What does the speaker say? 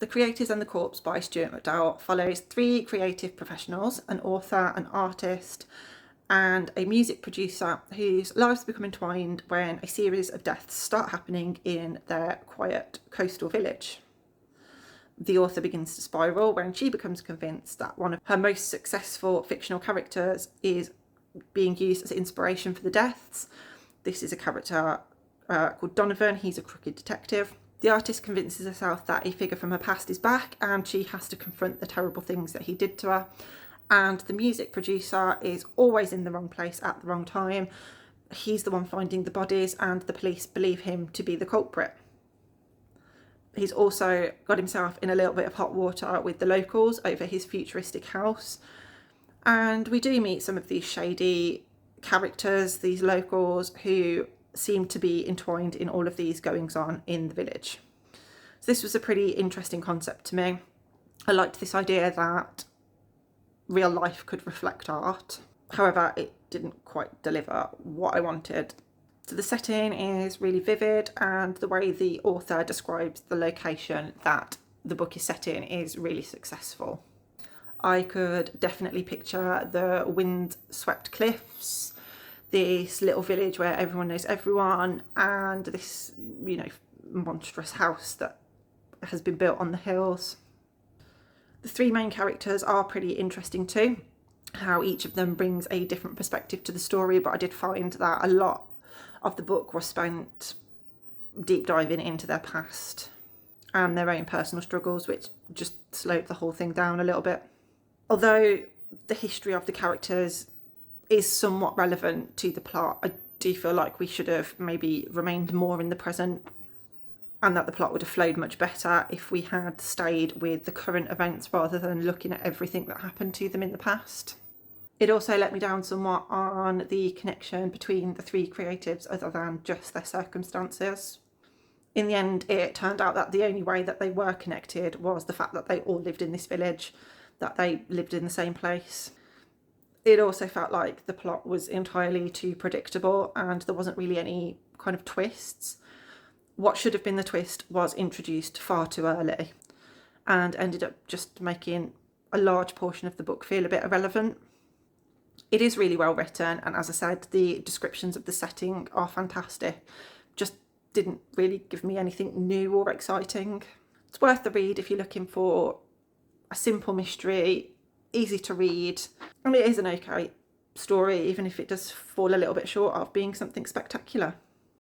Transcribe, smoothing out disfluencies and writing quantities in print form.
The Creators and the Corpse by Stewart McDowall follows 3 creative professionals, an author, an artist, and a music producer whose lives become entwined when a series of deaths start happening in their quiet coastal village. The author begins to spiral when she becomes convinced that one of her most successful fictional characters is being used as inspiration for the deaths. This is a character called Donovan. He's a crooked detective. The artist convinces herself that a figure from her past is back and she has to confront the terrible things that he did to her. And the music producer is always in the wrong place at the wrong time. He's the one finding the bodies and the police believe him to be the culprit. He's also got himself in a little bit of hot water with the locals over his futuristic house. And we do meet some of these shady characters, these locals, who seem to be entwined in all of these goings on in the village. So this was a pretty interesting concept to me. I liked this idea that real life could reflect art. However, it didn't quite deliver what I wanted. So the setting is really vivid, and the way the author describes the location that the book is set in is really successful. I could definitely picture the wind-swept cliffs, this little village where everyone knows everyone, and this, monstrous house that has been built on the hills. The 3 main characters are pretty interesting too, how each of them brings a different perspective to the story, but I did find that a lot of the book was spent deep diving into their past and their own personal struggles, which just slowed the whole thing down a little bit. Although the history of the characters is somewhat relevant to the plot, I do feel like we should have maybe remained more in the present, and that the plot would have flowed much better if we had stayed with the current events rather than looking at everything that happened to them in the past. It also let me down somewhat on the connection between the 3 creatives other than just their circumstances. In the end, it turned out that the only way that they were connected was the fact that they all lived in this village, that they lived in the same place. It also felt like the plot was entirely too predictable and there wasn't really any kind of twists. What should have been the twist was introduced far too early and ended up just making a large portion of the book feel a bit irrelevant. It is really well written, and as I said, the descriptions of the setting are fantastic. Just didn't really give me anything new or exciting. It's worth the read if you're looking for a simple mystery, easy to read, and it is an okay story, even if it does fall a little bit short of being something spectacular.